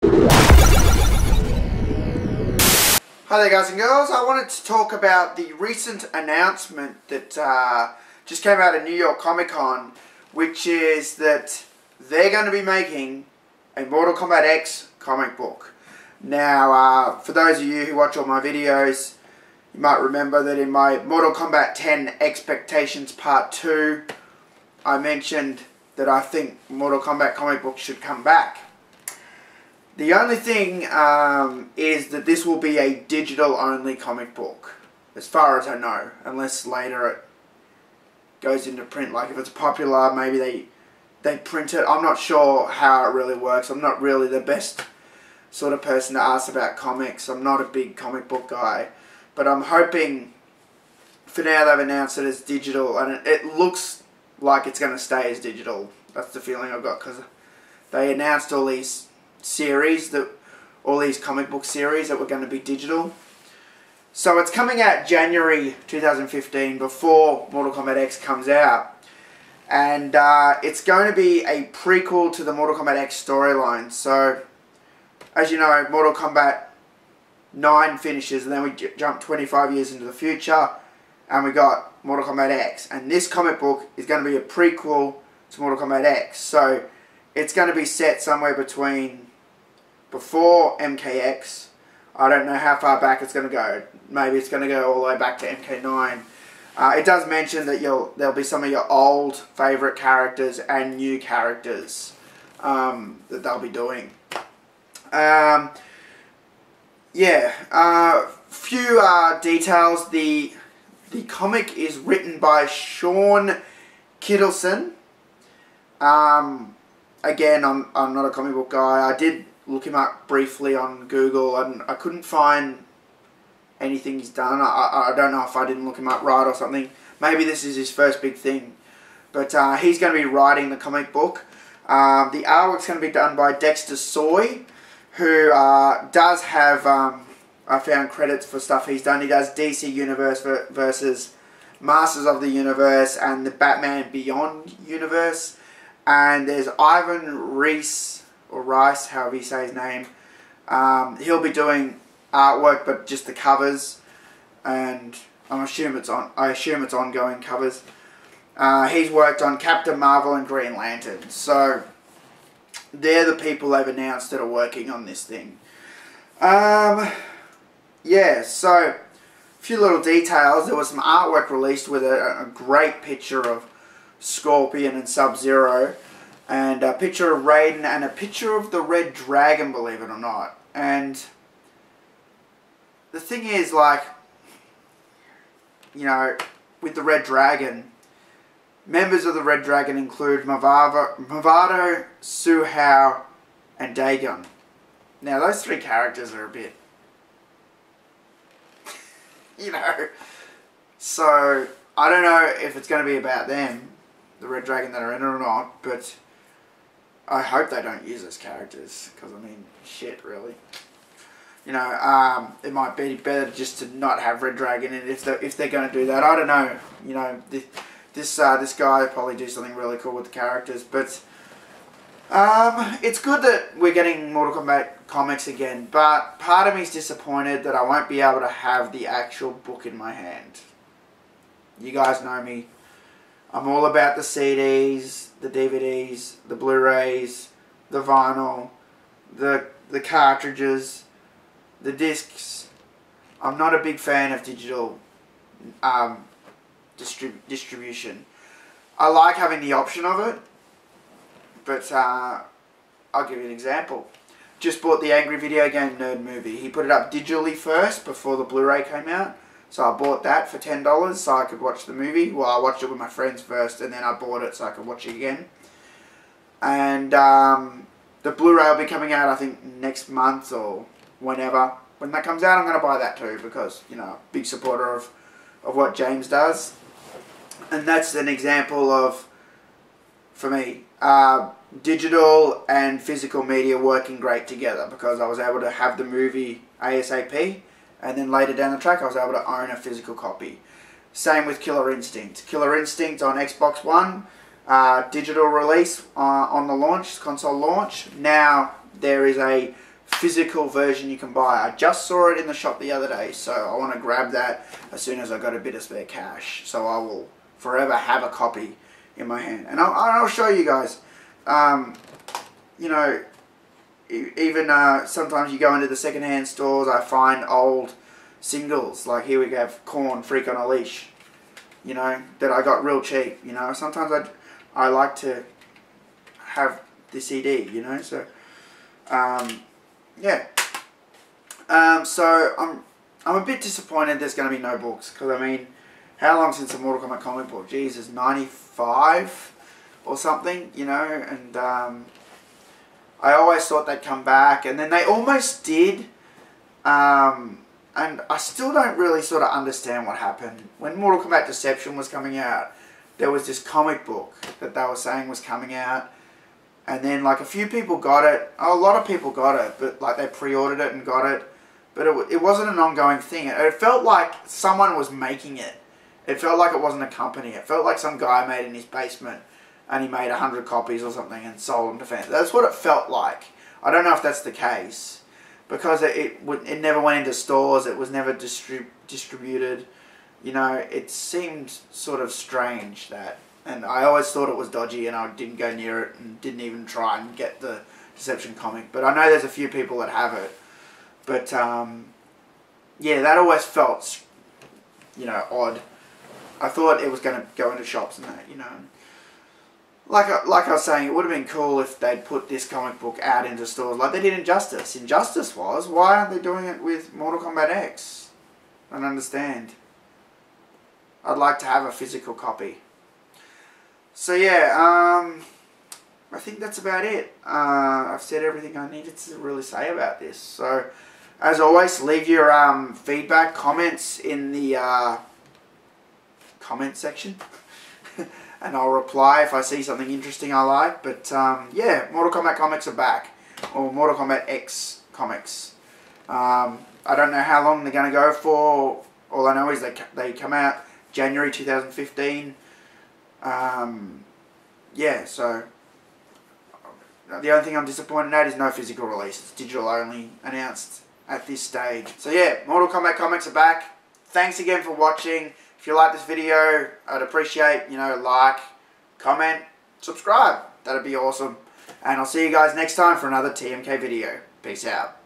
Hi there guys and girls, I wanted to talk about the recent announcement that just came out of New York Comic Con, which is that they're going to be making a Mortal Kombat X comic book. Now, for those of you who watch all my videos, you might remember that in my Mortal Kombat 10 Expectations Part 2, I mentioned that I think Mortal Kombat comic books should come back. The only thing is that this will be a digital-only comic book, as far as I know, unless later it goes into print. Like if it's popular, maybe they print it. I'm not sure how it really works. I'm not really the best sort of person to ask about comics. I'm not a big comic book guy, but I'm hoping for now they've announced it as digital, and it looks like it's going to stay as digital. That's the feeling I've got, because they announced all these comic book series that were going to be digital. So it's coming out January 2015, before Mortal Kombat X comes out, and it's going to be a prequel to the Mortal Kombat X storyline. So as you know, Mortal Kombat 9 finishes, and then we jump 25 years into the future, and we got Mortal Kombat X, and this comic book is going to be a prequel to Mortal Kombat X. So it's going to be set somewhere between before MKX. I don't know how far back it's going to go. Maybe it's going to go all the way back to MK9. It does mention that there'll be some of your old favourite characters and new characters that they'll be doing. Few details. The comic is written by Sean Kittleson. Again, I'm not a comic book guy. I did look him up briefly on Google, and I couldn't find anything he's done. I don't know if I didn't look him up right or something. Maybe this is his first big thing. But he's going to be writing the comic book. The artwork's going to be done by Dexter Soy, who does have, I found credits for stuff he's done. He does DC Universe versus Masters of the Universe and the Batman Beyond universe. And there's Ivan Reis, or Rice, however you say his name. He'll be doing artwork, but just the covers, and I assume it's ongoing covers. He's worked on Captain Marvel and Green Lantern, so they're the people they've announced that are working on this thing. Yeah, so a few little details. There was some artwork released with a great picture of Scorpion and Sub-Zero, and a picture of Raiden, and a picture of the Red Dragon, believe it or not. And the thing is, like, you know, with the Red Dragon, members of the Red Dragon include Mavado, Suhao, and Dagon. Now, those three characters are a bit, you know, so I don't know if it's going to be about them, the Red Dragon that are in it or not, but I hope they don't use those characters, because I mean, shit, really. You know, it might be better just to not have Red Dragon in it if they're going to do that. I don't know. You know, this guy will probably do something really cool with the characters, but it's good that we're getting Mortal Kombat comics again. But part of me is disappointed that I won't be able to have the actual book in my hand. You guys know me. I'm all about the CDs, the DVDs, the Blu-rays, the vinyl, the cartridges, the discs. I'm not a big fan of digital distribution. I like having the option of it, but I'll give you an example. Just bought the Angry Video Game Nerd movie. He put it up digitally first before the Blu-ray came out. So I bought that for $10 so I could watch the movie. Well, I watched it with my friends first, and then I bought it so I could watch it again. And the Blu-ray will be coming out, I think, next month or whenever. When that comes out, I'm going to buy that too, because, you know, big supporter of what James does. And that's an example of, for me, digital and physical media working great together, because I was able to have the movie ASAP, and then later down the track I was able to own a physical copy. Same with Killer Instinct. Killer Instinct on Xbox One, digital release on the launch, console launch. Now there is a physical version you can buy. I just saw it in the shop the other day, so I want to grab that as soon as I got a bit of spare cash. So I will forever have a copy in my hand, and I'll show you guys. You know, even sometimes you go into the secondhand stores, I find old singles, like here we have Korn, Freak on a Leash, you know, that I got real cheap, you know. Sometimes I like to have the CD, you know, so, yeah. So I'm a bit disappointed there's going to be no books, because I mean, how long since a Mortal Kombat comic book? Jesus, 95 or something, you know, and I always thought they'd come back, and then they almost did, and I still don't really sort of understand what happened. When Mortal Kombat Deception was coming out, there was this comic book that they were saying was coming out, and then like a few people got it, a lot of people got it, but like they pre-ordered it and got it, but it wasn't an ongoing thing. It felt like someone was making it. It felt like it wasn't a company. It felt like some guy made it in his basement, and he made 100 copies or something and sold them to fans. That's what it felt like. I don't know if that's the case, because it never went into stores. It was never distributed. You know, it seemed sort of strange, that, and I always thought it was dodgy, and I didn't go near it and didn't even try and get the Deception comic. But I know there's a few people that have it. But yeah, that always felt, you know, odd. I thought it was going to go into shops and that, you know. Like I was saying, it would have been cool if they'd put this comic book out into stores like they did Injustice. Injustice was, why aren't they doing it with Mortal Kombat X? I don't understand. I'd like to have a physical copy. So yeah, I think that's about it. I've said everything I needed to really say about this. So, as always, leave your feedback, comments in the comment section. And I'll reply if I see something interesting I like. But yeah, Mortal Kombat comics are back. Or Mortal Kombat X comics. I don't know how long they're going to go for. All I know is they come out January 2015. Yeah, so the only thing I'm disappointed at is no physical release. It's digital only announced at this stage. So yeah, Mortal Kombat comics are back. Thanks again for watching. If you like this video, I'd appreciate, you know, like, comment, subscribe. That'd be awesome. And I'll see you guys next time for another TMK video. Peace out.